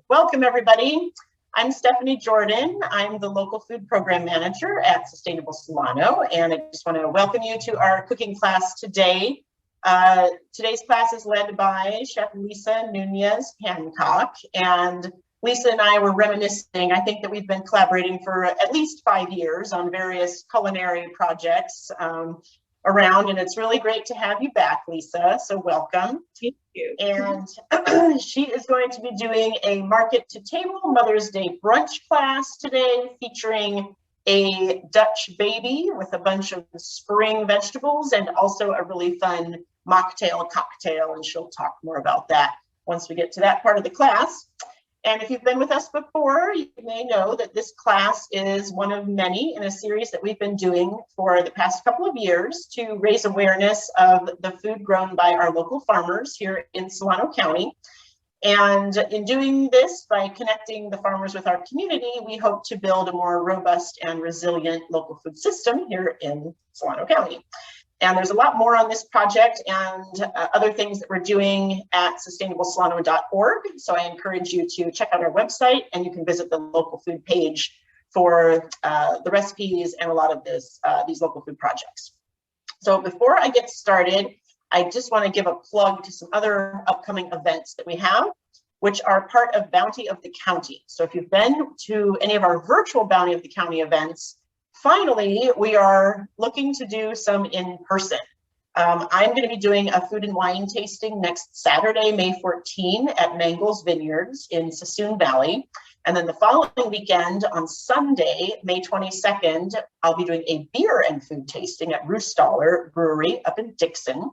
Welcome, everybody. I'm Stephanie Jordan. I'm the local food program manager at Sustainable Solano, and I just want to welcome you to our cooking class today. Today's class is led by Chef Lisa Nunez-Hancock, and Lisa and I were reminiscing. I think that we've been collaborating for at least 5 years on various culinary projects around, and it's really great to have you back, Lisa. So welcome. Thank you. And she is going to be doing a market to table Mother's Day brunch class today, featuring a Dutch baby with a bunch of spring vegetables and also a really fun mocktail cocktail. And she'll talk more about that once we get to that part of the class. And if you've been with us before, you may know that this class is one of many in a series that we've been doing for the past couple of years to raise awareness of the food grown by our local farmers here in Solano County. And in doing this, by connecting the farmers with our community, we hope to build a more robust and resilient local food system here in Solano County. And there's a lot more on this project and other things that we're doing at sustainablesolano.org. So I encourage you to check out our website, and you can visit the local food page for the recipes and a lot of these local food projects. So before I get started, I just want to give a plug to some other upcoming events that we have, which are part of Bounty of the County. So if you've been to any of our virtual Bounty of the County events, finally, we are looking to do some in person. I'm going to be doing a food and wine tasting next Saturday, May 14, at Mangles Vineyards in Sassoon Valley. And then the following weekend on Sunday, May 22nd, I'll be doing a beer and food tasting at Roostaller Brewery up in Dixon.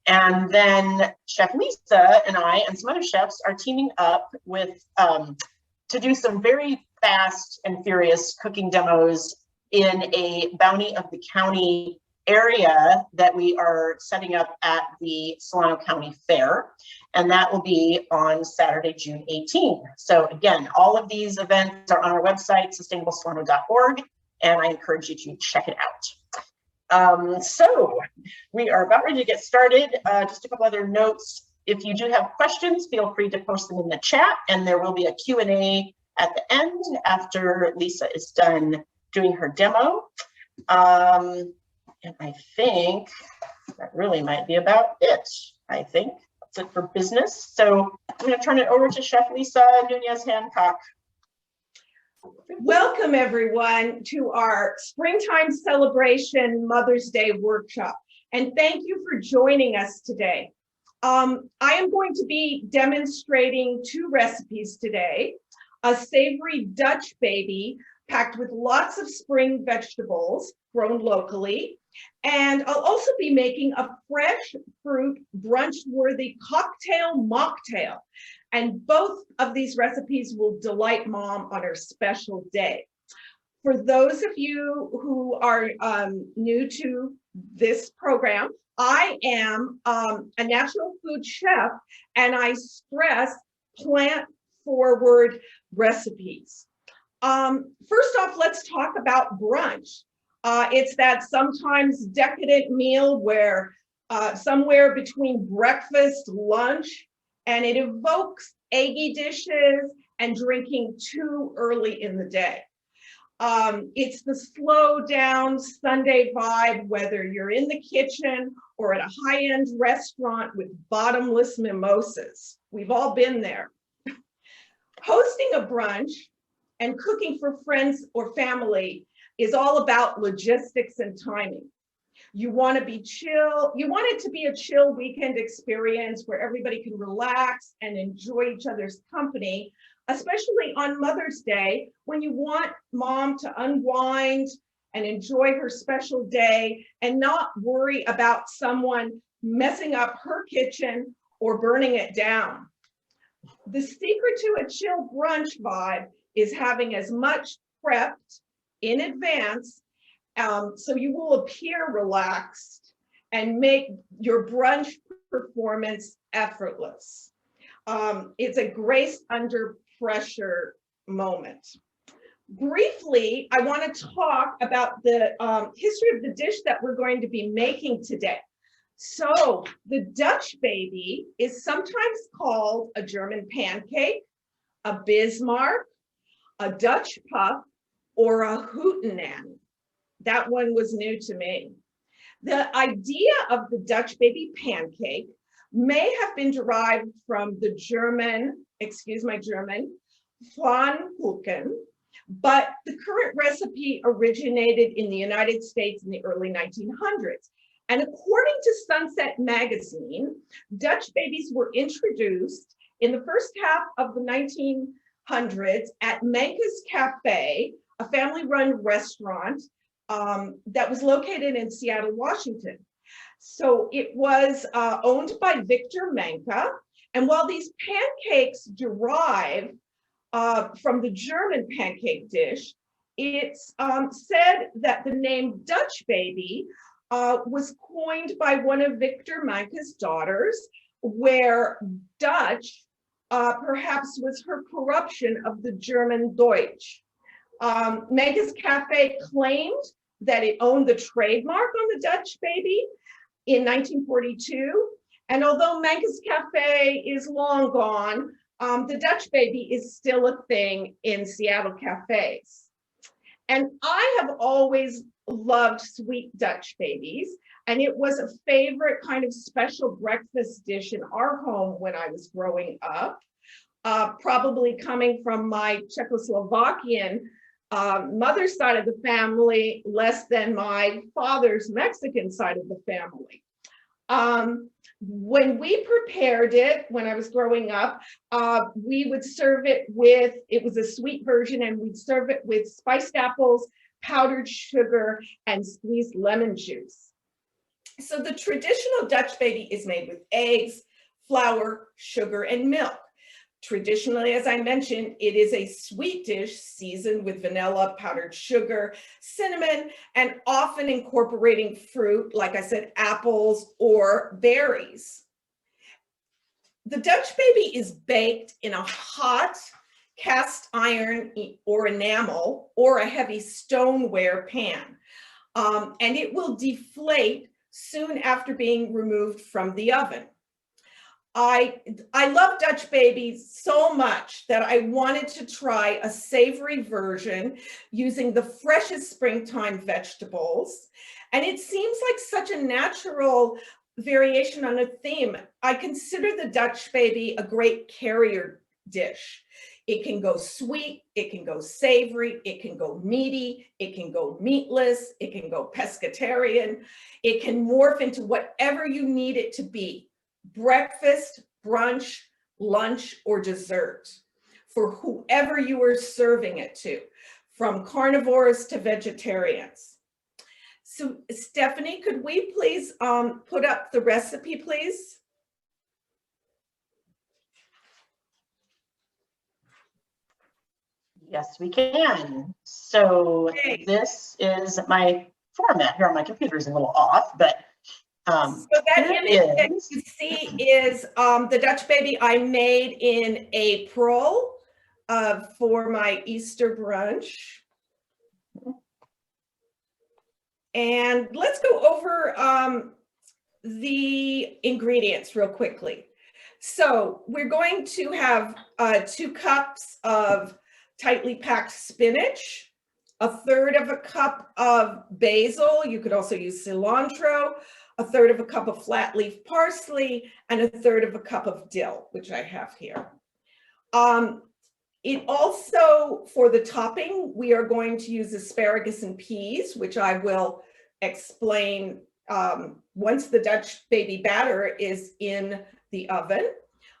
And then Chef Lisa and I and some other chefs are teaming up with to do some very fast and furious cooking demos in a Bounty of the County area that we are setting up at the Solano County Fair. And that will be on Saturday, June 18. So again, all of these events are on our website, sustainablesolano.org, and I encourage you to check it out. So we are about ready to get started. Just a couple other notes. If you do have questions, feel free to post them in the chat, and there will be a Q&A at the end after Lisa is done doing her demo. And I think that really might be about it. I think that's it for business. So I'm going to turn it over to Chef Lisa Nunez-Hancock. Welcome, everyone, to our Springtime Celebration Mother's Day workshop. And thank you for joining us today. I am going to be demonstrating 2 recipes today: a savory Dutch baby packed with lots of spring vegetables grown locally. And I'll also be making a fresh fruit brunch-worthy cocktail mocktail. And both of these recipes will delight Mom on her special day. For those of you who are new to this program, I am a natural food chef, and I stress plant-forward recipes. First off, let's talk about brunch. It's that sometimes decadent meal where somewhere between breakfast, lunch, and it evokes eggy dishes and drinking too early in the day. It's the slow down Sunday vibe, whether you're in the kitchen or at a high-end restaurant with bottomless mimosas. We've all been there. Hosting a brunch and cooking for friends or family is all about logistics and timing. You want to be chill. You want it to be a chill weekend experience where everybody can relax and enjoy each other's company, especially on Mother's Day, when you want Mom to unwind and enjoy her special day and not worry about someone messing up her kitchen or burning it down. The secret to a chill brunch vibe is having as much prepped in advance so you will appear relaxed and make your brunch performance effortless. It's a grace under pressure moment. Briefly, I want to talk about the history of the dish that we're going to be making today. So the Dutch baby is sometimes called a German pancake, a Bismarck, a Dutch puff, or a hootenanny. That one was new to me. The idea of the Dutch baby pancake may have been derived from the German, excuse my German, Pfannkuchen, but the current recipe originated in the United States in the early 1900s. And according to Sunset Magazine, Dutch babies were introduced in the first half of the 1900s at Menke's Cafe, a family-run restaurant that was located in Seattle, Washington. So it was owned by Victor Menke. And while these pancakes derive from the German pancake dish, it's said that the name Dutch baby was coined by one of Victor Menke's daughters, where Dutch perhaps was her corruption of the German Deutsch. Menke's Cafe claimed that it owned the trademark on the Dutch baby in 1942. And although Menke's Cafe is long gone, the Dutch baby is still a thing in Seattle cafes. And I have always loved sweet Dutch babies, and it was a favorite kind of special breakfast dish in our home when I was growing up, probably coming from my Czechoslovakian mother's side of the family, less than my father's Mexican side of the family. When we prepared it, when I was growing up, we would serve it with, it was a sweet version, and we'd serve it with spiced apples, powdered sugar, and squeezed lemon juice. So the traditional Dutch baby is made with eggs, flour, sugar, and milk. Traditionally, as I mentioned, it is a sweet dish seasoned with vanilla, powdered sugar, cinnamon, and often incorporating fruit, like I said, apples or berries. The Dutch baby is baked in a hot cast iron or enamel or a heavy stoneware pan, and it will deflate soon after being removed from the oven. I love Dutch babies so much that I wanted to try a savory version using the freshest springtime vegetables. And it seems like such a natural variation on a theme. I consider the Dutch baby a great carrier dish. It can go sweet, it can go savory, it can go meaty, it can go meatless, it can go pescatarian. It can morph into whatever you need it to be. Breakfast, brunch, lunch, or dessert for whoever you are serving it to, from carnivores to vegetarians. So Stephanie, could we please put up the recipe, please? Yes, we can. So Okay. this is my format here on my computer is a little off, but so that image that you see is the Dutch baby I made in April for my Easter brunch. And let's go over the ingredients real quickly. So we're going to have 2 cups of tightly packed spinach, 1/3 cup of basil. You could also use cilantro, 1/3 cup of flat leaf parsley, and 1/3 cup of dill, which I have here. It also, for the topping, we are going to use asparagus and peas, which I will explain once the Dutch baby batter is in the oven.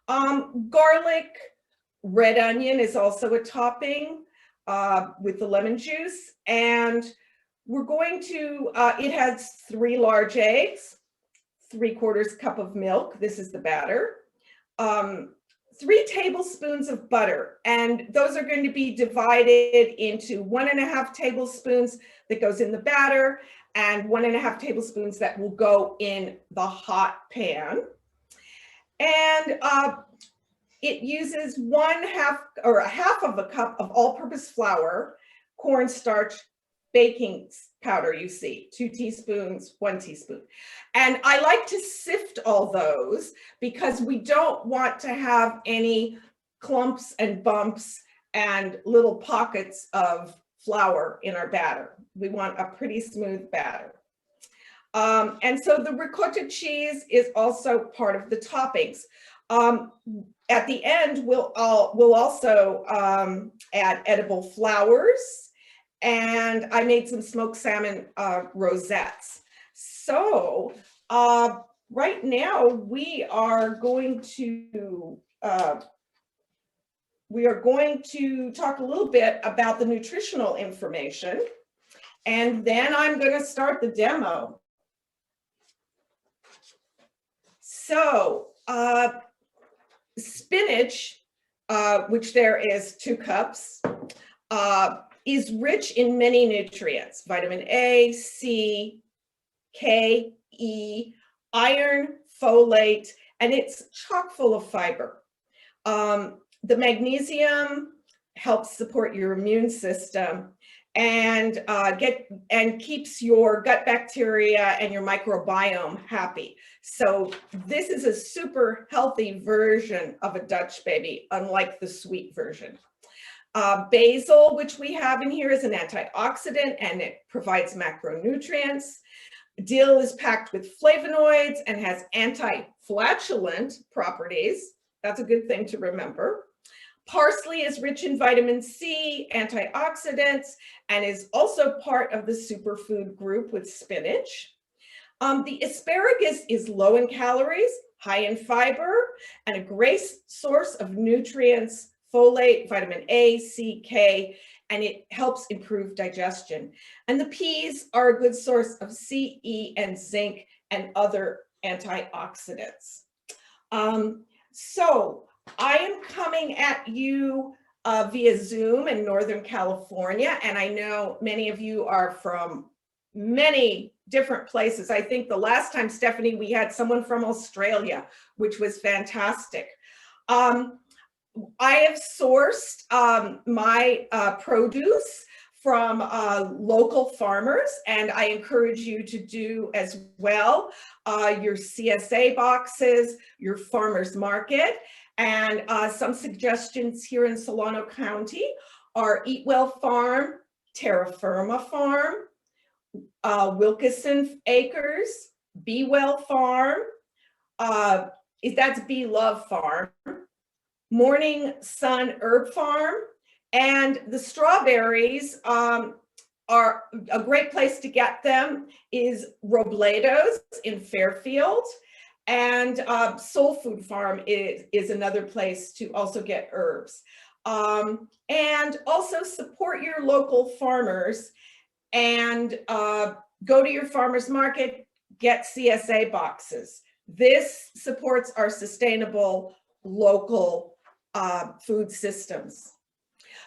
Garlic, red onion is also a topping with the lemon juice. And we're going to, it has 3 large eggs, 3/4 cup of milk. This is the batter. 3 tablespoons of butter, and those are going to be divided into 1.5 tablespoons that goes in the batter and 1.5 tablespoons that will go in the hot pan. And it uses 1/2 or 1/2 cup of all-purpose flour, cornstarch, baking powder, you see, 2 teaspoons, 1 teaspoon. And I like to sift all those because we don't want to have any clumps and bumps and little pockets of flour in our batter. We want a pretty smooth batter. And so the ricotta cheese is also part of the toppings. At the end, we'll also add edible flowers, and I made some smoked salmon rosettes. So right now we are going to talk a little bit about the nutritional information, and then I'm going to start the demo. So spinach, which there is 2 cups, is rich in many nutrients: vitamin A, C, K, E, iron, folate, and it's chock full of fiber. The magnesium helps support your immune system and keeps your gut bacteria and your microbiome happy. So this is a super healthy version of a Dutch baby, unlike the sweet version. Basil, which we have in here, is an antioxidant and it provides macronutrients. Dill is packed with flavonoids and has anti-flatulent properties. That's a good thing to remember. Parsley is rich in vitamin C, antioxidants, and is also part of the superfood group with spinach. The asparagus is low in calories, high in fiber, and a great source of nutrients: folate, vitamin A, C, K, and it helps improve digestion. And the peas are a good source of C, E, and zinc, and other antioxidants. So I am coming at you via Zoom in Northern California, and I know many of you are from many different places. I think the last time, Stephanie, we had someone from Australia, which was fantastic. I have sourced my produce from local farmers, and I encourage you to do as well. Your CSA boxes, your farmer's market, and some suggestions here in Solano County are Eat Well Farm, Terra Firma Farm, Wilkeson Acres, Be Well Farm, that's Be Love Farm, Morning Sun Herb Farm, and the strawberries are a great place to get them is Robledo's in Fairfield, and Soul Food Farm is another place to also get herbs. And also support your local farmers and go to your farmer's market, get CSA boxes. This supports our sustainable local food systems.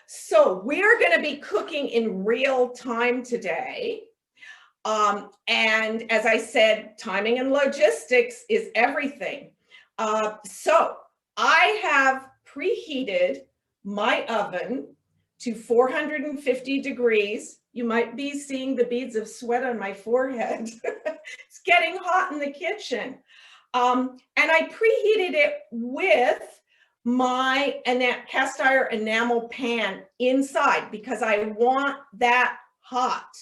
So we're going to be cooking in real time today. And as I said, timing and logistics is everything. So I have preheated my oven to 450 degrees. You might be seeing the beads of sweat on my forehead. It's getting hot in the kitchen. And I preheated it with my cast iron enamel pan inside because I want that hot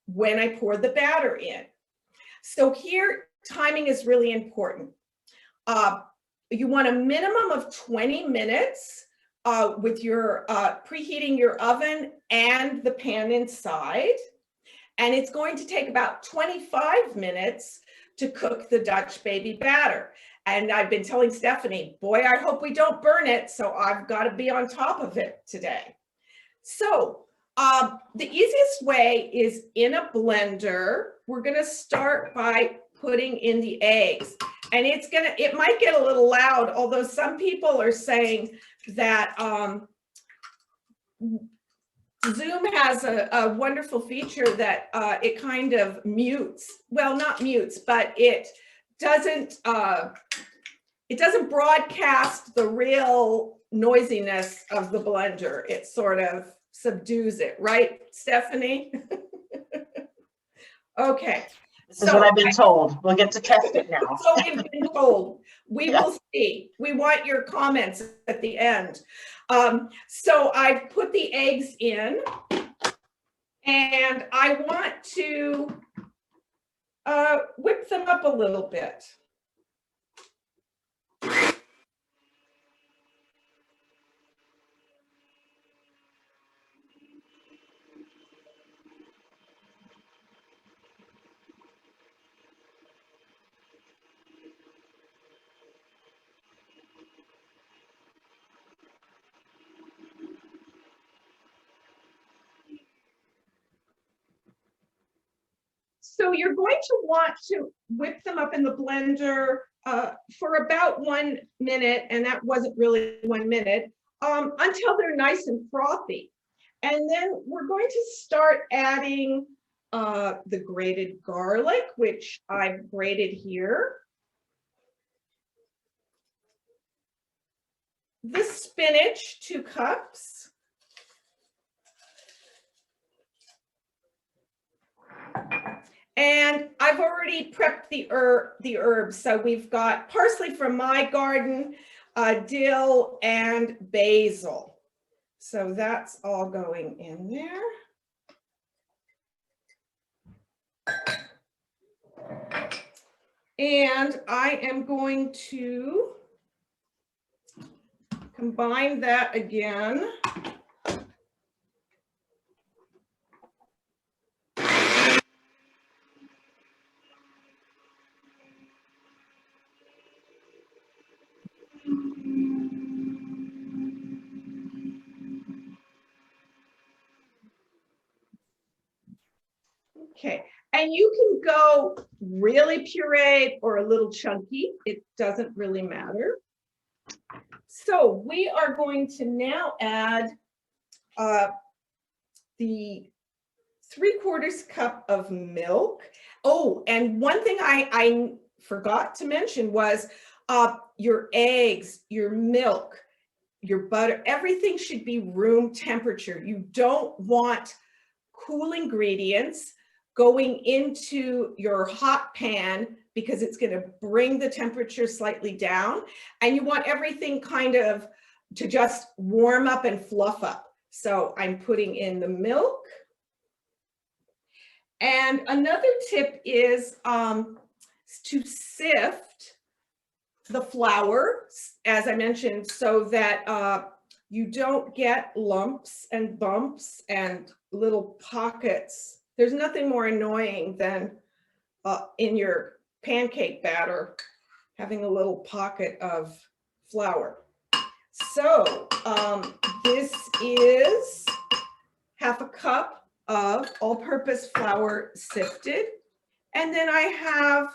when I pour the batter in. So here, timing is really important. You want a minimum of 20 minutes with your preheating your oven and the pan inside. And it's going to take about 25 minutes to cook the Dutch baby batter. And I've been telling Stephanie, boy, I hope we don't burn it. So I've got to be on top of it today. So the easiest way is in a blender. We're going to start by putting in the eggs. And it might get a little loud, although some people are saying that Zoom has a wonderful feature that it kind of mutes. Well, not mutes, but it doesn't broadcast the real noisiness of the blender. It sort of subdues it, right, Stephanie? Okay. This is what I've been told. We'll get to test it now. So we've been told. We will see. We want your comments at the end. So I've put the eggs in, and I want to whip them up a little bit. So you're going to want to whip them up in the blender for about 1 minute, and that wasn't really 1 minute, until they're nice and frothy. And then we're going to start adding the grated garlic, which I've grated here. The spinach, 2 cups. And I've already prepped the herbs. So we've got parsley from my garden, dill, and basil. So that's all going in there. And I am going to combine that again. Okay, and you can go really pureed or a little chunky. It doesn't really matter. So we are going to now add the 3/4 cup of milk. Oh, and one thing I forgot to mention was your eggs, your milk, your butter, everything should be room temperature. You don't want cool ingredients going into your hot pan because it's going to bring the temperature slightly down, and you want everything kind of to just warm up and fluff up. So I'm putting in the milk. And another tip is to sift the flour, as I mentioned, so that you don't get lumps and bumps and little pockets. There's nothing more annoying than in your pancake batter having a little pocket of flour. So this is 1/2 cup of all-purpose flour sifted. And then I have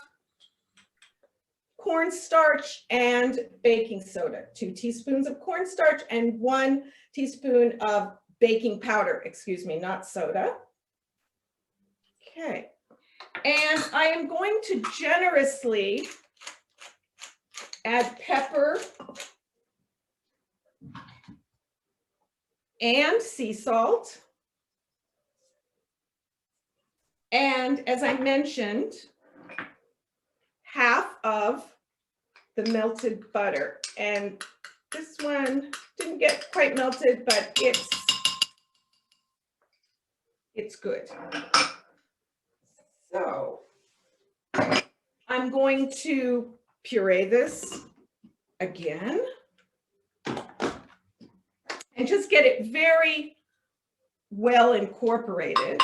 cornstarch and baking soda, 2 teaspoons of cornstarch and 1 teaspoon of baking powder, excuse me, not soda. Okay, and I am going to generously add pepper and sea salt. And as I mentioned, 1/2 of the melted butter. And this one didn't get quite melted, but it's good. So I'm going to puree this again and just get it very well incorporated.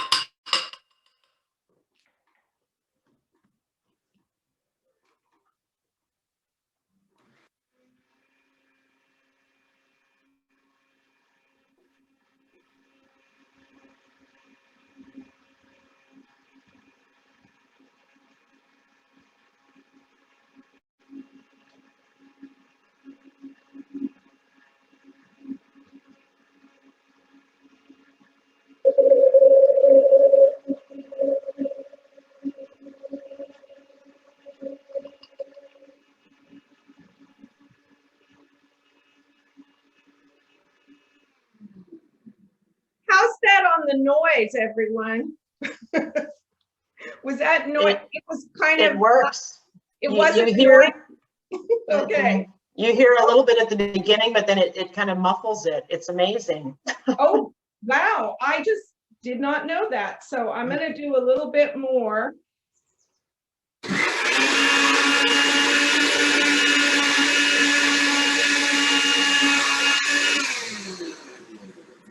How's that on the noise, everyone? Was that noise? It was kind of. It works. It wasn't you hear Okay. You hear a little bit at the beginning, but then it kind of muffles it. It's amazing. Oh, wow. I just did not know that. So I'm going to do a little bit more.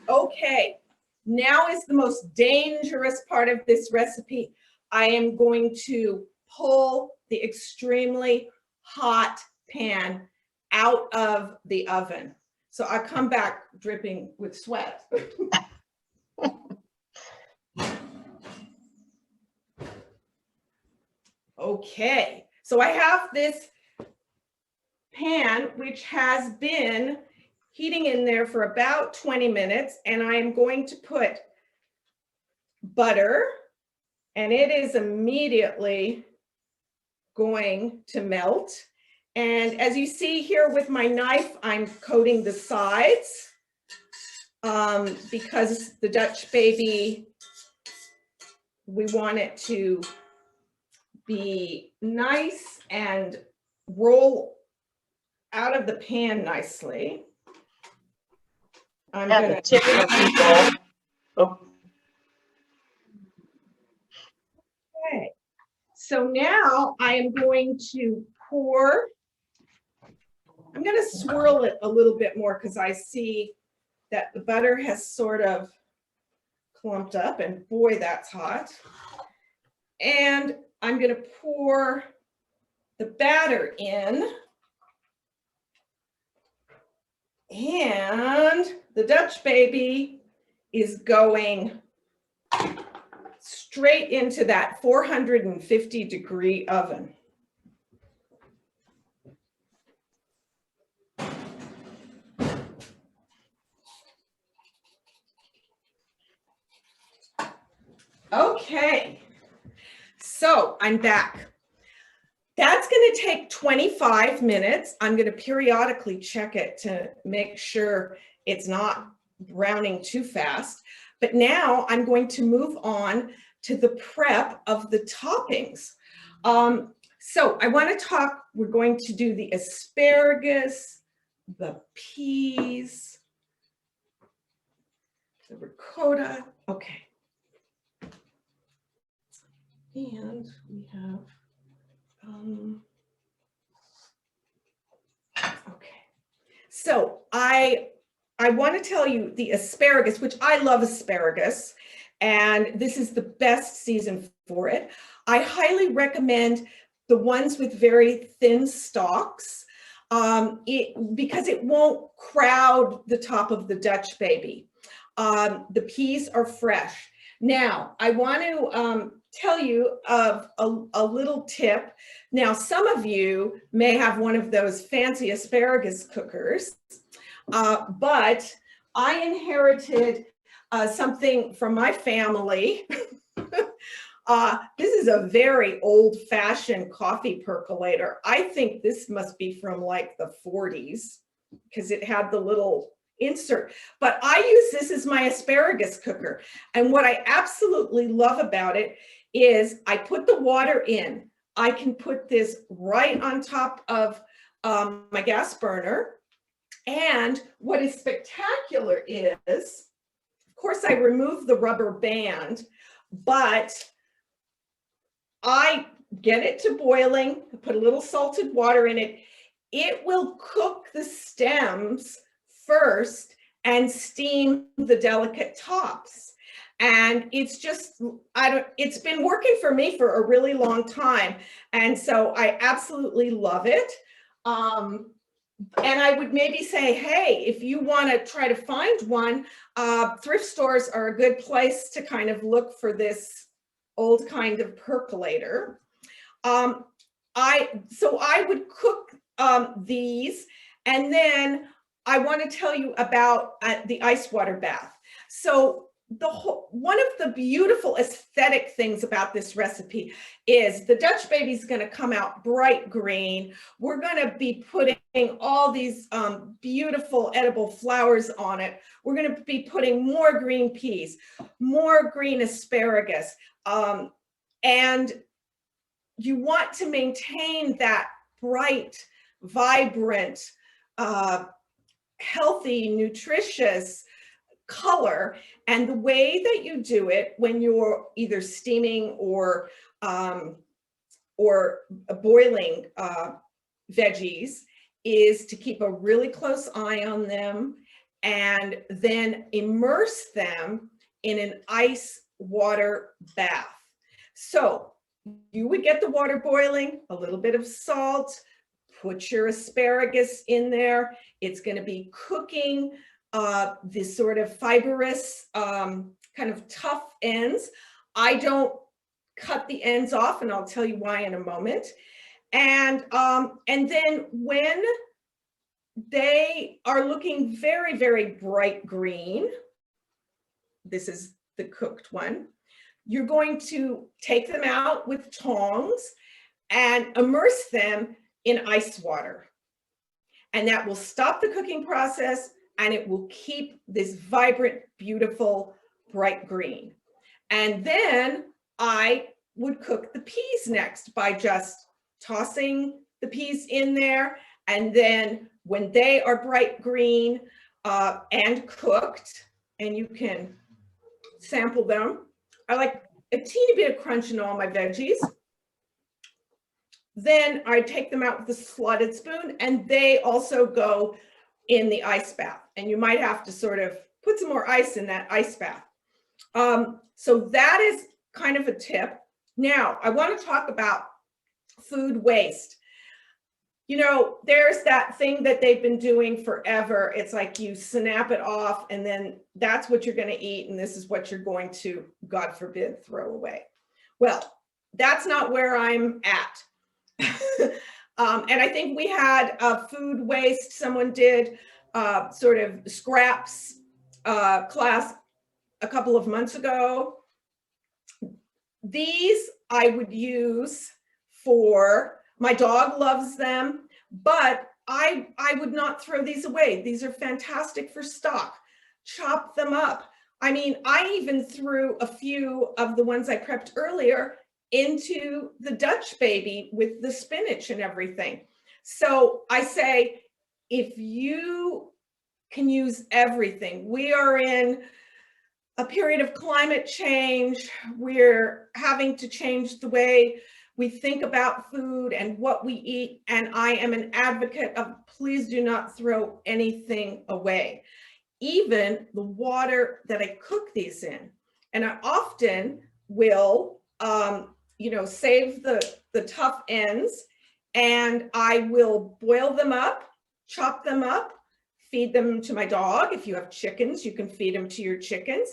Okay, now is the most dangerous part of this recipe. I am going to pull the extremely hot pan out of the oven. So I come back dripping with sweat. Okay, so I have this pan which has been heating in there for about 20 minutes, and I am going to put butter, and it is immediately going to melt. And as you see here with my knife, I'm coating the sides because the Dutch baby, we want it to be nice and roll out of the pan nicely. I'm And gonna the tip for people. Oh. Okay, so now I am going to pour. I'm going to swirl it a little bit more because I see that the butter has sort of clumped up, and boy, that's hot. And I'm going to pour the batter in. And the Dutch baby is going straight into that 450-degree oven. Okay, so I'm back. That's going to take 25 minutes. I'm going to periodically check it to make sure it's not browning too fast. But now I'm going to move on to the prep of the toppings. So I want to talk, we're going to do the asparagus, the peas, the ricotta. Okay. And we have, okay. So I want to tell you the asparagus, which I love asparagus, and this is the best season for it. I highly recommend the ones with very thin stalks because it won't crowd the top of the Dutch baby. The peas are fresh. Now, I want to tell you of a little tip. Now, some of you may have one of those fancy asparagus cookers, but I inherited something from my family. This is a very old-fashioned coffee percolator. I think this must be from like the 40s because it had the little insert, but I use this as my asparagus cooker. And what I absolutely love about it is I put the water in. I can put this right on top of my gas burner. And what is spectacular is, of course, I remove the rubber band, but I get it to boiling, put a little salted water in it. It will cook the stems first and steam the delicate tops. And it's just, it's been working for me for a really long time. And so I absolutely love it. And I would maybe say, hey, if you want to try to find one, thrift stores are a good place to kind of look for this old kind of percolator. So I would cook these, and then I want to tell you about the ice water bath. So one of the beautiful aesthetic things about this recipe is the Dutch baby's going to come out bright green. We're going to be putting all these beautiful edible flowers on it. We're going to be putting more green peas, more green asparagus, and you want to maintain that bright vibrant, healthy, nutritious color. And the way that you do it when you're either steaming or boiling veggies is to keep a really close eye on them and then immerse them in an ice water bath. So you would get the water boiling, a little bit of salt, put your asparagus in there. It's going to be cooking this sort of fibrous, kind of tough ends. I don't cut the ends off, and I'll tell you why in a moment. And then when they are looking very, very bright green, this is the cooked one, you're going to take them out with tongs and immerse them in ice water. And that will stop the cooking process, and it will keep this vibrant, beautiful, bright green. And then I would cook the peas next by just tossing the peas in there. And then when they are bright green and cooked, and you can sample them, I like a teeny bit of crunch in all my veggies. Then I take them out with a slotted spoon, and they also go in the ice bath. And you might have to sort of put some more ice in that ice bath. So that is kind of a tip. Now, I want to talk about food waste. You know, there's that thing that they've been doing forever. It's like you snap it off, and then that's what you're going to eat, and this is what you're going to, God forbid, throw away. Well, that's not where I'm at. And I think we had food waste. Someone did sort of scraps class a couple of months ago. These I would use for, my dog loves them, but I would not throw these away. These are fantastic for stock. Chop them up. I mean, I even threw a few of the ones I prepped earlier into the Dutch baby with the spinach and everything. So I say, if you can use everything, we are in a period of climate change. We're having to change the way we think about food and what we eat. And I am an advocate of please do not throw anything away, even the water that I cook these in. And I often will, save the tough ends, and I will boil them up, chop them up, feed them to my dog. If you have chickens, you can feed them to your chickens.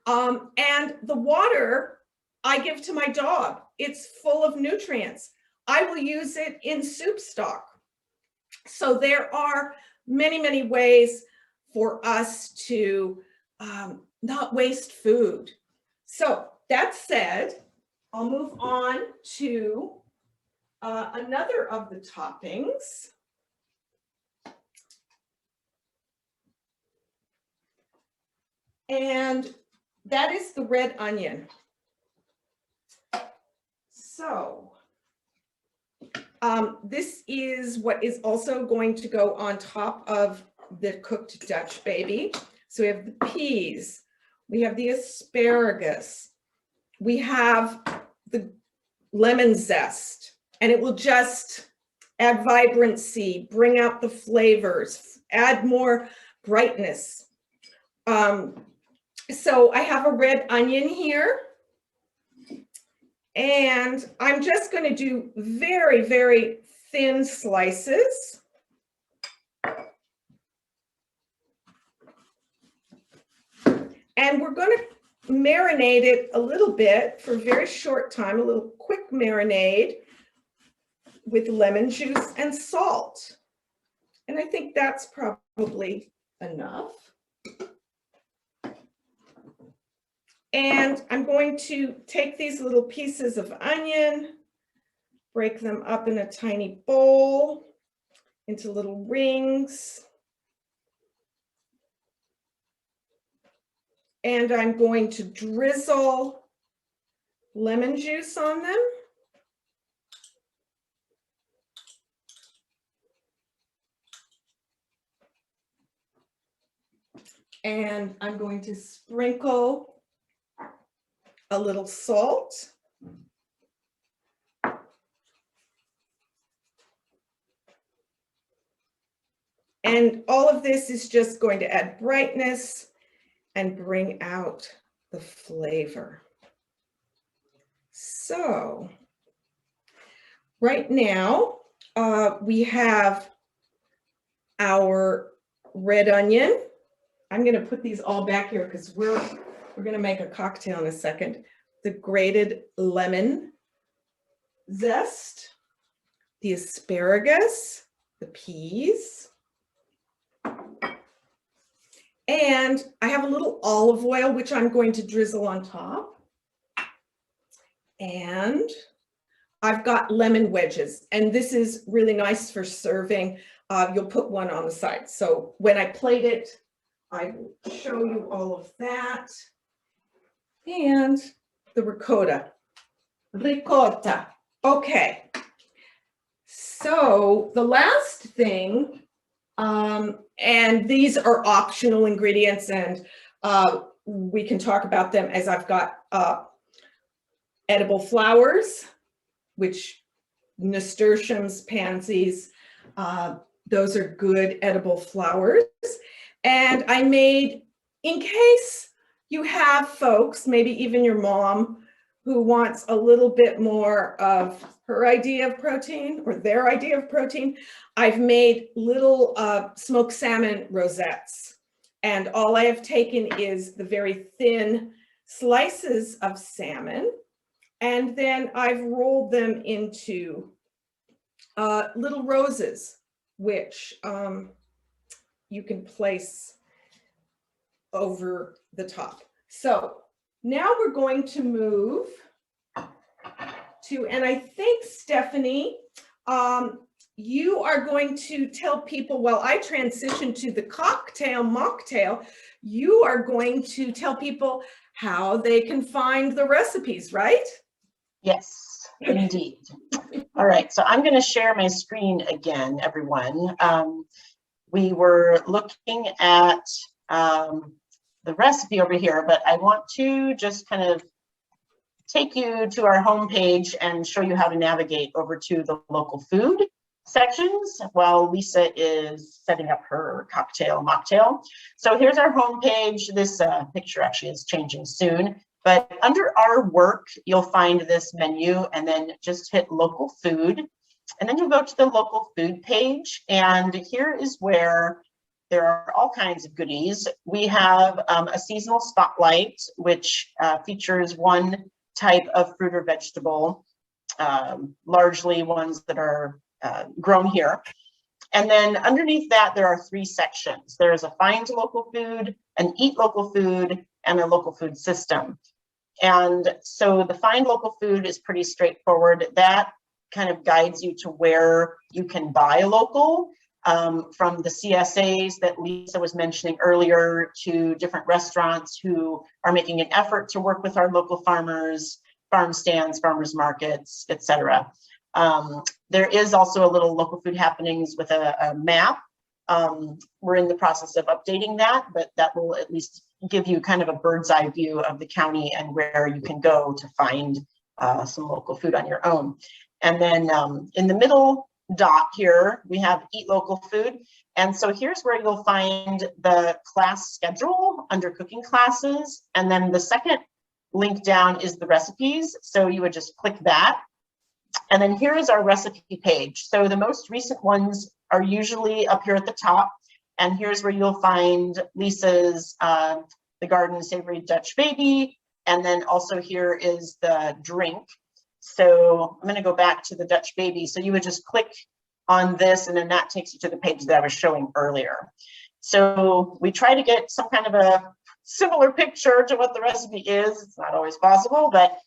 And the water I give to my dog. It's full of nutrients. I will use it in soup stock. So there are many, many ways for us to not waste food. So that said, I'll move on to another of the toppings. And that is the red onion. So this is what is also going to go on top of the cooked Dutch baby. So we have the peas, we have the asparagus, we have the lemon zest, and it will just add vibrancy, bring out the flavors, add more brightness. So I have a red onion here, and I'm just going to do very, very thin slices. And we're going to marinate it a little bit for a very short time, a little quick marinade with lemon juice and salt. And I think that's probably enough. And I'm going to take these little pieces of onion, break them up in a tiny bowl into little rings. And I'm going to drizzle lemon juice on them. And I'm going to sprinkle a little salt. And all of this is just going to add brightness and bring out the flavor. So right now we have our red onion. I'm going to put these all back here because we're going to make a cocktail in a second. The grated lemon zest, the asparagus, the peas, and I have a little olive oil, which I'm going to drizzle on top. And I've got lemon wedges, and this is really nice for serving. You'll put one on the side. So when I plate it, I will show you all of that. And the ricotta. Ricotta. Okay. So the last thing, and these are optional ingredients, and we can talk about them as I've got edible flowers, which nasturtiums, pansies, those are good edible flowers. And I made, in case you have folks, maybe even your mom, who wants a little bit more of her idea of protein or their idea of protein, I've made little smoked salmon rosettes. And all I have taken is the very thin slices of salmon, and then I've rolled them into little roses, which you can place over the top. So now we're going to move to, and I think Stephanie, you are going to tell people while I transition to the cocktail, Mocktail, you are going to tell people how they can find the recipes, right? Yes, indeed. All right, so I'm going to share my screen again, everyone. We were looking at the recipe over here, but I want to just kind of take you to our homepage and show you how to navigate over to the local food sections while Lisa is setting up her cocktail mocktail. So here's our homepage. This picture actually is changing soon, but under our work, you'll find this menu and then just hit local food. And then you'll go to the local food page. And here is where there are all kinds of goodies. We have a seasonal spotlight, which features one type of fruit or vegetable, largely ones that are grown here. And then underneath that, there are three sections. There's a find local food, an eat local food, and a local food system. And so the find local food is pretty straightforward. That kind of guides you to where you can buy local, from the CSAs that Lisa was mentioning earlier to different restaurants who are making an effort to work with our local farmers, farm stands, farmers markets, etc. There is also a little local food happenings with a map. We're in the process of updating that, but that will at least give you kind of a bird's eye view of the county and where you can go to find some local food on your own. And then in the middle dot here, we have eat local food. And so here's where you'll find the class schedule under cooking classes. And then the second link down is the recipes. So you would just click that. And then here is our recipe page. So the most recent ones are usually up here at the top. And here's where you'll find Lisa's the Garden Savory Dutch Baby. And then also here is the drink. So I'm going to go back to the Dutch Baby. So you would just click on this, and then that takes you to the page that I was showing earlier. So we try to get some kind of a similar picture to what the recipe is. It's not always possible, but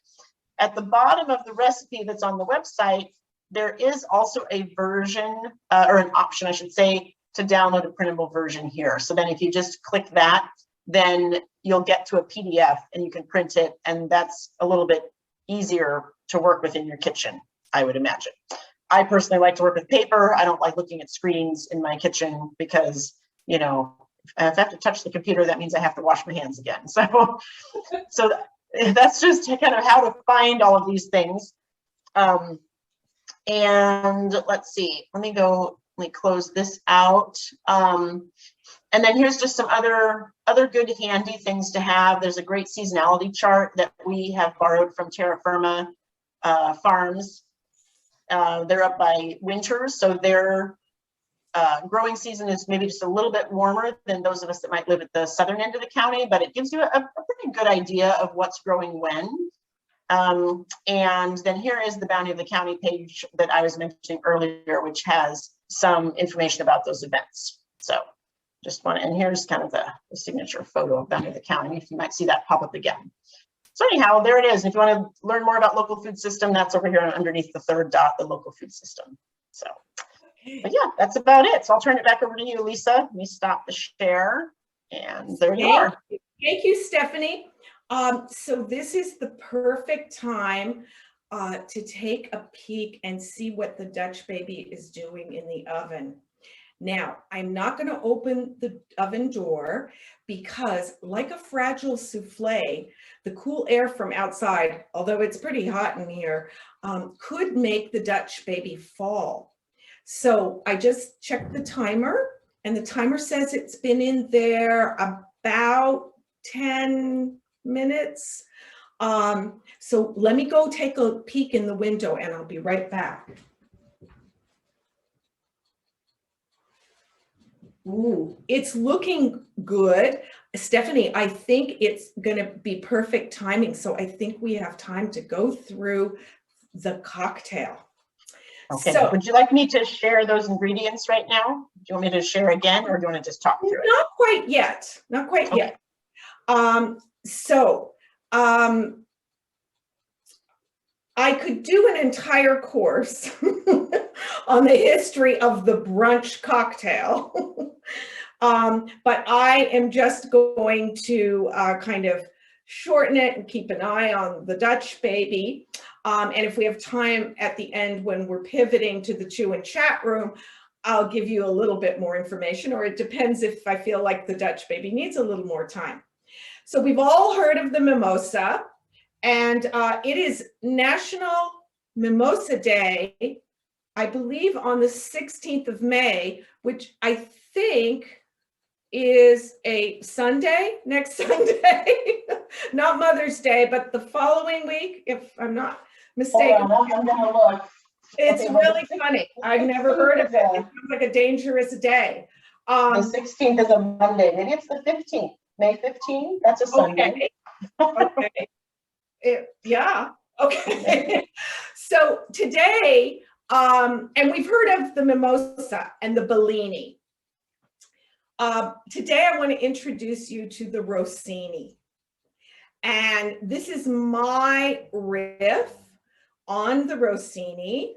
at the bottom of the recipe that's on the website, there is also a version or an option, I should say, to download a printable version here. So then if you just click that, then you'll get to a PDF and you can print it. And that's a little bit easier to work with in your kitchen, I would imagine. I personally like to work with paper. I don't like looking at screens in my kitchen because, you know, if I have to touch the computer, that means I have to wash my hands again. So, so that's just kind of how to find all of these things. And let's see, let me close this out. And then here's just some other good handy things to have. There's a great seasonality chart that we have borrowed from Terra Firma Farms. They're up by winters, so their growing season is maybe just a little bit warmer than those of us that might live at the southern end of the county, but it gives you a pretty good idea of what's growing when. And then here is the Bounty of the County page that I was mentioning earlier, which has some information about those events. So just want to, and here's kind of the signature photo of Bounty of the County, if you might see that pop up again. So anyhow, there it is. If you want to learn more about local food system, that's over here underneath the third dot, the local food system. So, but yeah, that's about it. So I'll turn it back over to you, Lisa. Let me stop the share, and there you are. Thank you, Stephanie. So this is the perfect time to take a peek and see what the Dutch baby is doing in the oven. Now, I'm not going to open the oven door because, like a fragile souffle, the cool air from outside, although it's pretty hot in here, could make the Dutch baby fall. So I just checked the timer, and the timer says it's been in there about 10 minutes. So let me go take a peek in the window, and I'll be right back. Ooh, it's looking good. Stephanie, I think it's going to be perfect timing. So I think we have time to go through the cocktail. Okay, so, would you like me to share those ingredients right now? Do you want me to share again, or do you want to just talk through it? Not quite yet. Not quite yet. I could do an entire course on the history of the brunch cocktail, but I am just going to kind of shorten it and keep an eye on the Dutch baby. And if we have time at the end when we're pivoting to the chew-in chat room, I'll give you a little bit more information, or it depends if I feel like the Dutch baby needs a little more time. So we've all heard of the mimosa. And it is National Mimosa Day, I believe on the 16th of May, which I think is a Sunday, next Sunday, not Mother's Day, but the following week, if I'm not mistaken. Hold on, I'm gonna look. It's Okay, really funny. I've never heard of it. It sounds like a dangerous day. The 16th is a Monday. Maybe it's the 15th. May 15th? That's a Sunday. Okay. Yeah. Okay. So today, and we've heard of the mimosa and the Bellini. Today, I want to introduce you to the Rossini. And this is my riff on the Rossini,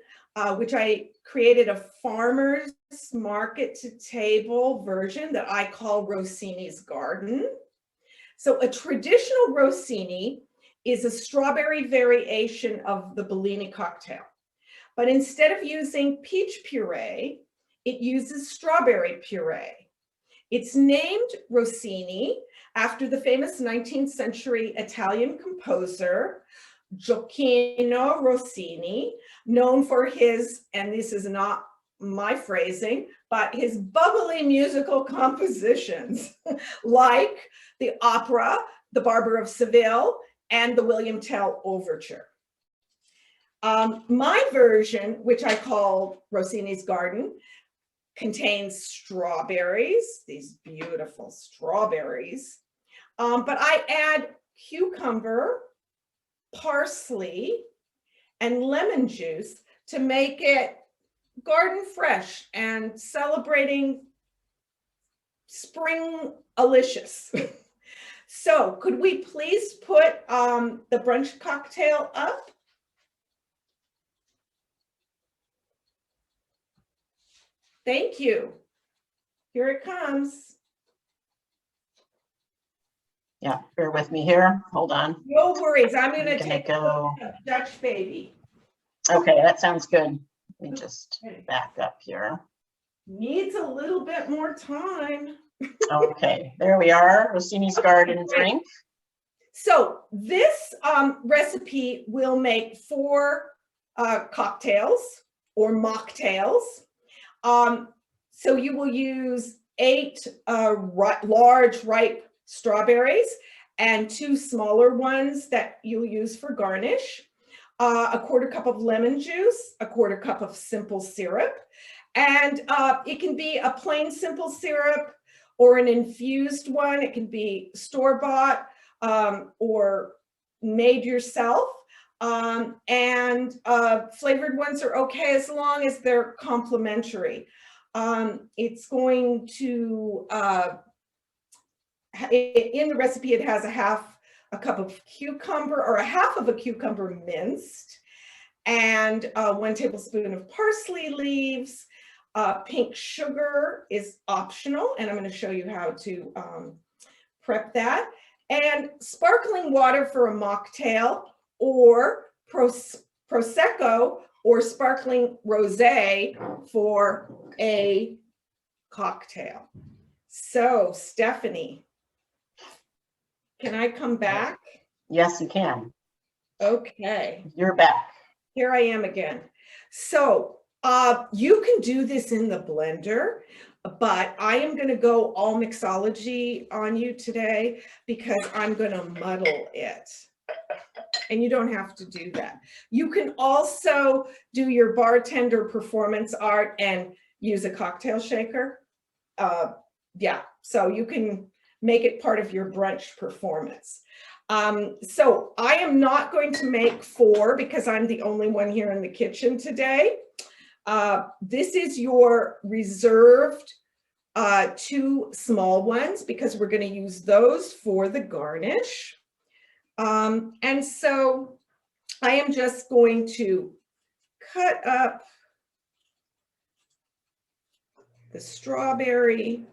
which I created a farmer's market to table version that I call Rossini's Garden. So a traditional Rossini is a strawberry variation of the Bellini cocktail. But instead of using peach puree, it uses strawberry puree. It's named Rossini after the famous 19th century Italian composer, Gioacchino Rossini, known for his, and this is not my phrasing, but his bubbly musical compositions, like the opera, The Barber of Seville, and the William Tell Overture. My version, which I call Rossini's Garden, contains strawberries, these beautiful strawberries, but I add cucumber, parsley, and lemon juice to make it garden fresh and celebrating spring-alicious. So could we please put the brunch cocktail up? Thank you. Here it comes. Yeah, bear with me here. Hold on. No worries. I'm going to take go. a Dutch baby. Okay, that sounds good. Let me just back up here. Needs a little bit more time. Okay, there we are, Rossini's Garden drink. So this recipe will make 4 cocktails or mocktails. So you will use 8 large ripe strawberries and 2 smaller ones that you'll use for garnish. A 1/4 cup of lemon juice, a 1/4 cup of simple syrup, and it can be a plain simple syrup or an infused one. It can be store-bought or made yourself. And flavored ones are okay as long as they're complementary. It's going to, in the recipe, it has a 1/2 cup of cucumber or a 1/2 of a cucumber minced, and 1 tablespoon of parsley leaves. Pink sugar is optional, and I'm going to show you how to prep that. And sparkling water for a mocktail, or Prosecco or sparkling rosé for a cocktail. So, Stephanie, can I come back? Yes, you can. Okay. You're back. Here I am again. So, you can do this in the blender, but I am going to go all mixology on you today because I'm going to muddle it. And you don't have to do that. You can also do your bartender performance art and use a cocktail shaker. Yeah, so you can make it part of your brunch performance. So I am not going to make 4 because I'm the only one here in the kitchen today. This is your reserved 2 small ones because we're going to use those for the garnish. And so I am just going to cut up the strawberry,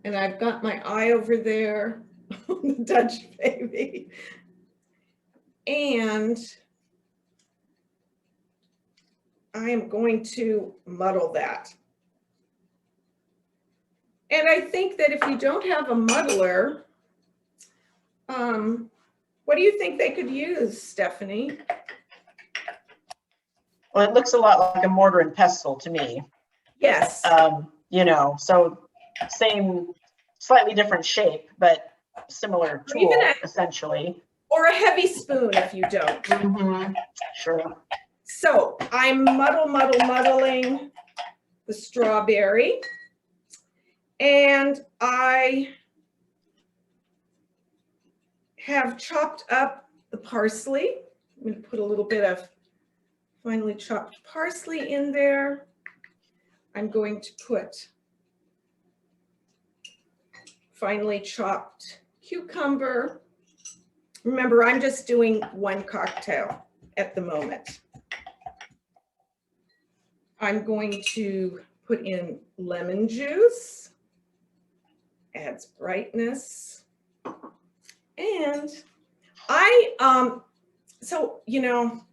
and I've got my eye over there on the Dutch baby. And I am going to muddle that. And I think that if you don't have a muddler, what do you think they could use, Stephanie? Well, it looks a lot like a mortar and pestle to me. Yes. You know, so same, slightly different shape, but similar tool, essentially. Or a heavy spoon if you don't. Mm-hmm. Sure. So I'm muddling the strawberry, and I have chopped up the parsley. I'm going to put a little bit of finely chopped parsley in there. I'm going to put finely chopped cucumber. Remember, I'm just doing 1 cocktail at the moment. I'm going to put in lemon juice, adds brightness. And so, you know,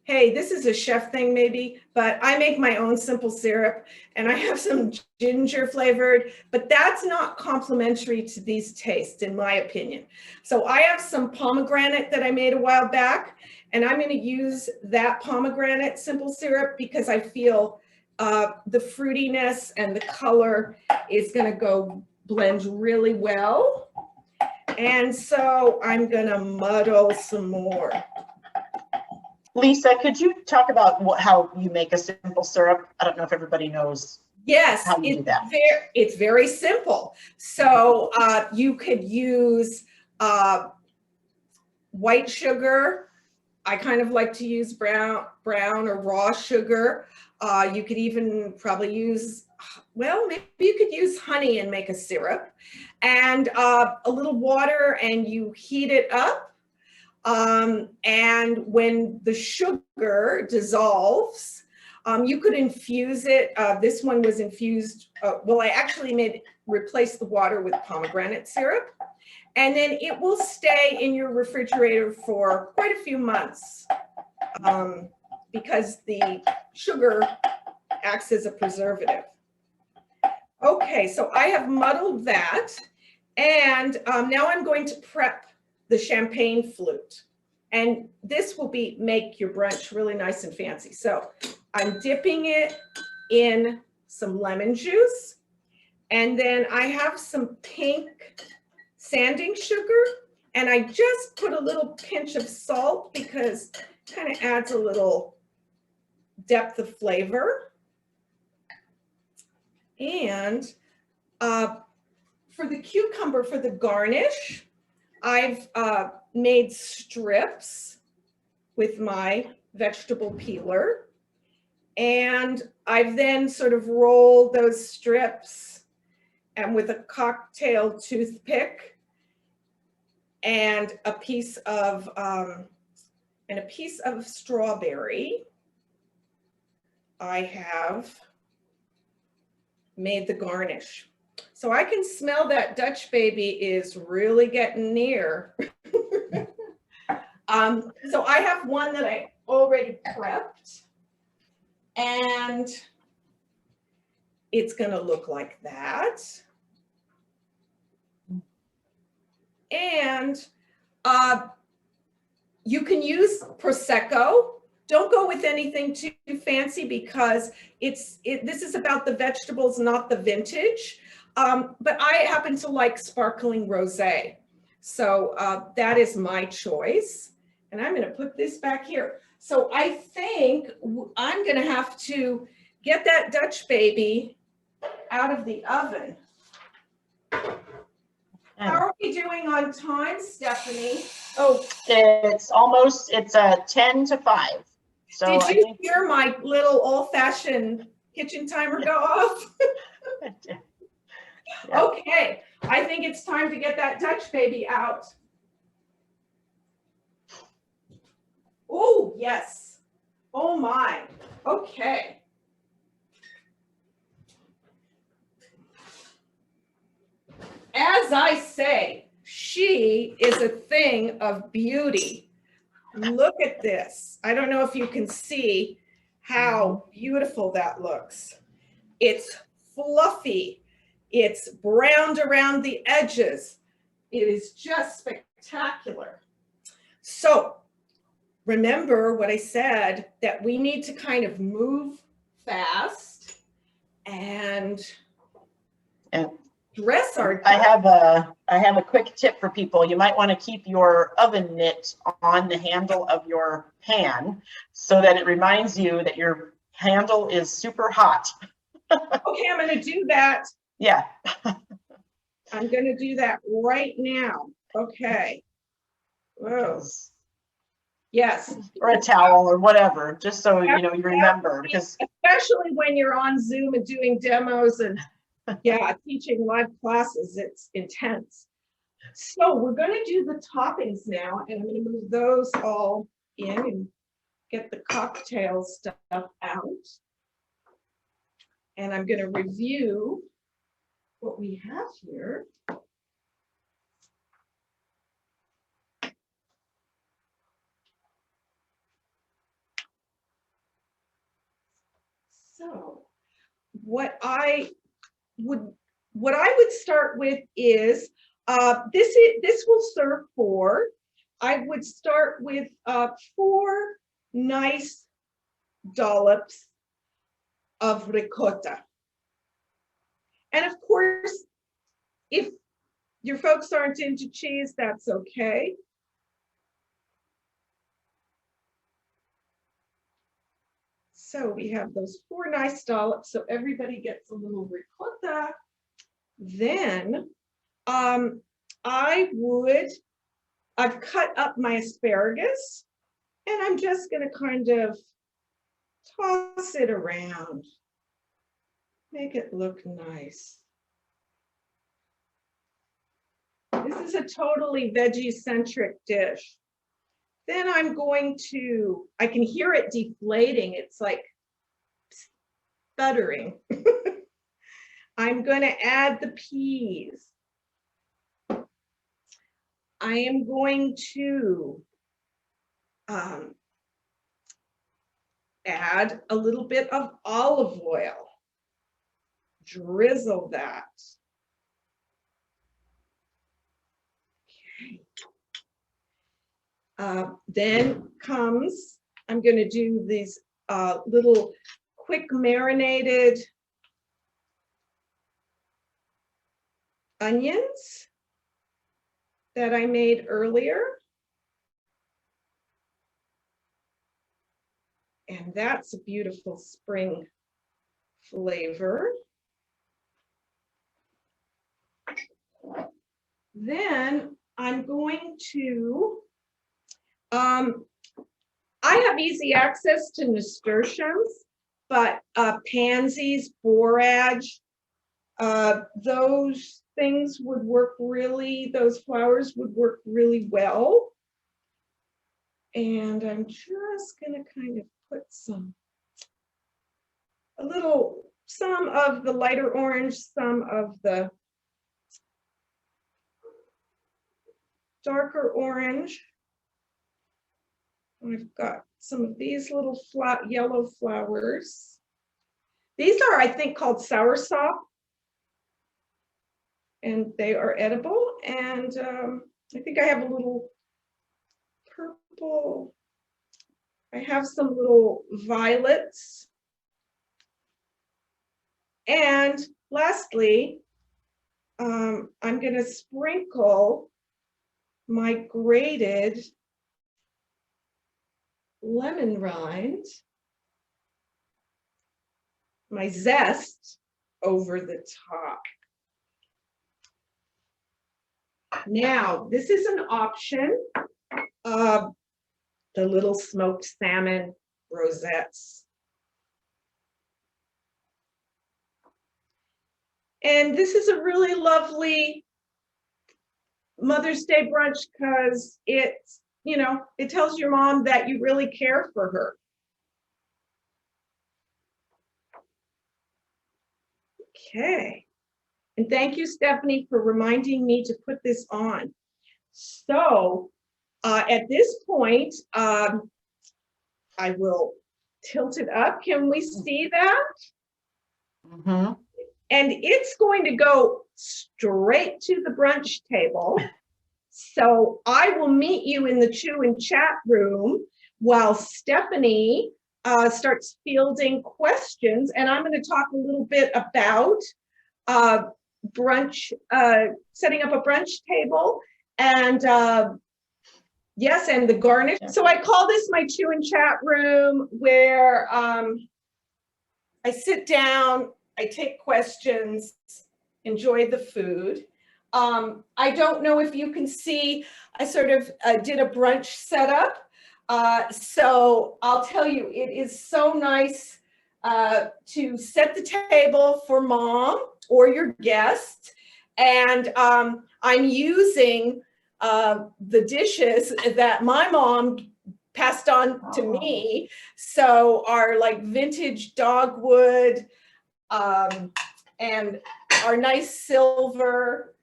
hey, this is a chef thing maybe, but I make my own simple syrup and I have some ginger flavored, but that's not complementary to these tastes, in my opinion. So I have some pomegranate that I made a while back, and I'm going to use that pomegranate simple syrup because I feel the fruitiness and the color is going to go blend really well. And so I'm going to muddle some more. Lisa, could you talk about how you make a simple syrup? I don't know if everybody knows. Yes, how you do that. It's very simple. So you could use white sugar. I kind of like to use brown or raw sugar. You could even probably use, well, maybe you could use honey and make a syrup, and a little water, and you heat it up. And when the sugar dissolves, you could infuse it. This one was infused. Well, I actually replaced the water with pomegranate syrup, and then it will stay in your refrigerator for quite a few months because the sugar acts as a preservative. Okay, so I have muddled that. And now I'm going to prep the champagne flute. And this will make your brunch really nice and fancy. So I'm dipping it in some lemon juice. And then I have some pink sanding sugar. And I just put a little pinch of salt because it kind of adds a little depth of flavor. And for the cucumber, for the garnish, I've made strips with my vegetable peeler. And I've then sort of rolled those strips and with a cocktail toothpick and a piece of strawberry, I have made the garnish. So I can smell that Dutch baby is really getting near. So I have one that I already prepped, and it's gonna look like that. And you can use Prosecco. Don't go with anything too fancy because this is about the vegetables, not the vintage. But I happen to like sparkling rosé. So that is my choice. And I'm gonna put this back here. So I think I'm gonna have to get that Dutch baby out of the oven. How are we doing on time, Stephanie? Oh, it's 10 to 5. So did you hear my little old-fashioned kitchen timer go off? Yeah. Okay, I think it's time to get that Dutch baby out. Oh, yes. Oh my. Okay. As I say, she is a thing of beauty. Look at this. I don't know if you can see how beautiful that looks. It's fluffy. It's browned around the edges. It is just spectacular. So remember what I said, that we need to kind of move fast and dress our. I have a quick tip for people. You might want to keep your oven mitt on the handle of your pan so that it reminds you that your handle is super hot. Okay, I'm going to do that. Yeah. I'm going to do that right now. Okay. Whoa. Yes. Or a towel or whatever, just so you remember, because especially when you're on Zoom and doing demos and teaching live classes, it's intense. So we're going to do the toppings now, and I'm going to move those all in and get the cocktail stuff out. And I'm going to review what we have here. So what I would start with is this will serve 4. I would start with 4 nice dollops of ricotta. And of course, if your folks aren't into cheese, that's okay. So we have those 4 nice dollops, so everybody gets a little ricotta. Then I've cut up my asparagus, and I'm just going to kind of toss it around, make it look nice. This is a totally veggie-centric dish. Then I'm going to, I can hear it deflating. It's like sputtering. I'm going to add the peas. I am going to add a little bit of olive oil. drizzle that. Okay. Then comes, I'm going to do these little quick marinated onions that I made earlier. And that's a beautiful spring flavor. Then I'm going to, I have easy access to nasturtiums, but pansies, borage, those things would work really, those flowers would work really well. And I'm just gonna kind of put some of the lighter orange, some of the darker orange. I've got some of these little yellow flowers. These are, I think, called soursop, and they are edible. And I think I have a little purple. I have some little violets. And lastly, I'm going to sprinkle my grated lemon rind, my zest, over the top. Now, this is an option. The little smoked salmon rosettes. And this is a really lovely Mother's Day brunch because it's, you know, it tells your mom that you really care for her. Okay. And thank you, Stephanie, for reminding me to put this on. So at this point, I will tilt it up. Can we see that? Mm-hmm. And it's going to go straight to the brunch table. So I will meet you in the Chew and Chat room while Stephanie starts fielding questions. And I'm going to talk a little bit about brunch, setting up a brunch table, and yes, and the garnish. So I call this my Chew and Chat room, where I sit down, I take questions, enjoy the food. I don't know if you can see, I sort of did a brunch setup. So I'll tell you, it is so nice to set the table for mom or your guest. And I'm using the dishes that my mom passed on to me. So our like vintage dogwood and our nice silver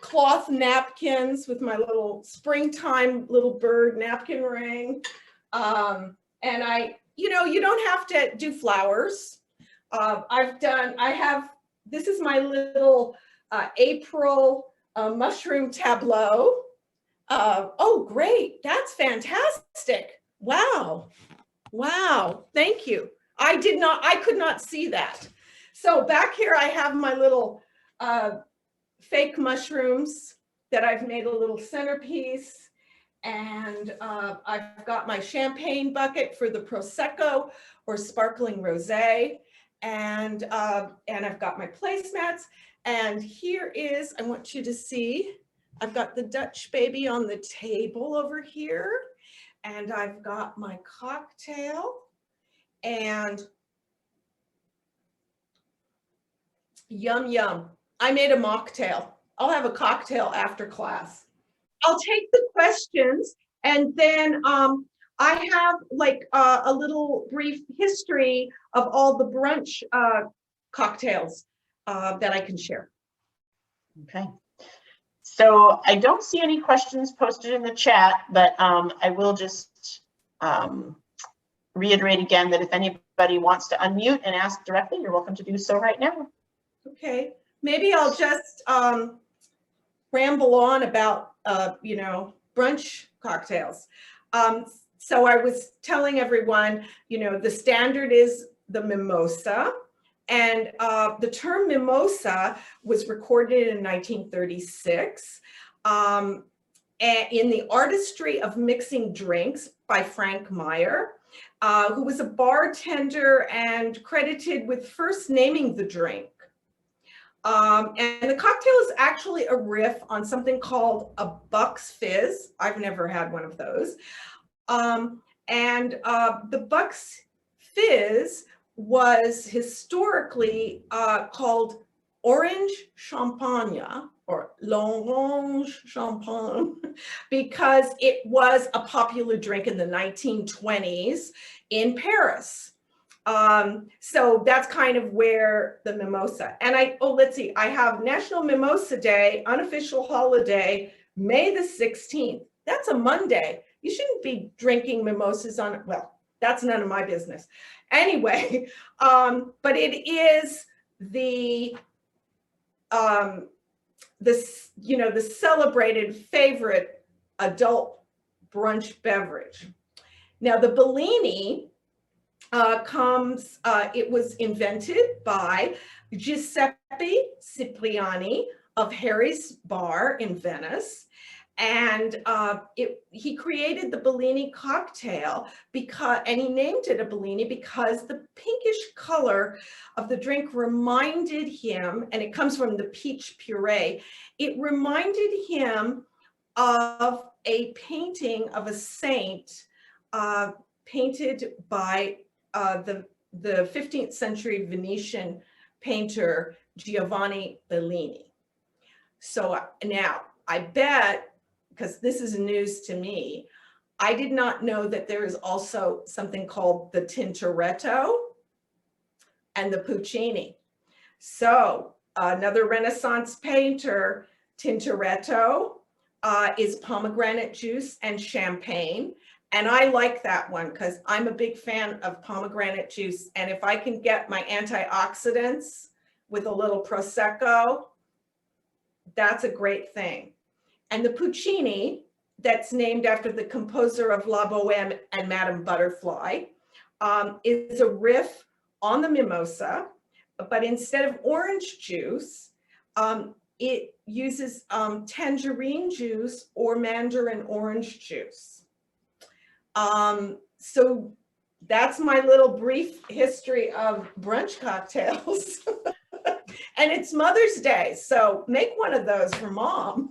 cloth napkins with my little springtime little bird napkin ring. And you know, you don't have to do flowers. This is my little April mushroom tableau. Oh, great. That's fantastic. Wow. Wow. Thank you. I could not see that. So back here, I have my little fake mushrooms that I've made a little centerpiece. And I've got my champagne bucket for the Prosecco or sparkling rosé. And I've got my placemats. And here is, I want you to see, I've got the Dutch baby on the table over here. And I've got my cocktail. And yum, yum. I made a mocktail. I'll have a cocktail after class. I'll take the questions, and then I have like a little brief history of all the brunch cocktails that I can share. Okay. So I don't see any questions posted in the chat, but I will just reiterate again that if anybody anybody wants to unmute and ask directly, you're welcome to do so right now. Okay, maybe I'll just ramble on about, you know, brunch cocktails. So I was telling everyone, you know, the standard is the mimosa. And the term mimosa was recorded in 1936 in the Artistry of Mixing Drinks by Frank Meyer, who was a bartender and credited with first naming the drink. And the cocktail is actually a riff on something called a Buck's Fizz. I've never had one of those. The Buck's Fizz was historically called orange champagne or l'orange champagne because it was a popular drink in the 1920s in Paris. So that's kind of where the mimosa, and let's see, I have National Mimosa Day, unofficial holiday, May the 16th. That's a Monday. You shouldn't be drinking mimosas on, well, that's none of my business. Anyway, but it is the celebrated favorite adult brunch beverage. Now the Bellini it was invented by Giuseppe Cipriani of Harry's Bar in Venice. And he created the Bellini cocktail and he named it a Bellini because the pinkish color of the drink reminded him, and it comes from the peach puree, it reminded him of a painting of a saint painted by the 15th century Venetian painter Giovanni Bellini. So now I bet, because this is news to me, I did not know that there is also something called the Tintoretto and the Puccini. So another Renaissance painter, Tintoretto, is pomegranate juice and champagne. And I like that one because I'm a big fan of pomegranate juice. And if I can get my antioxidants with a little Prosecco, that's a great thing. And the Puccini, that's named after the composer of La Boheme and Madame Butterfly, is a riff on the mimosa, but instead of orange juice, it uses tangerine juice or mandarin orange juice. So that's my little brief history of brunch cocktails. And it's Mother's Day, so make one of those for Mom.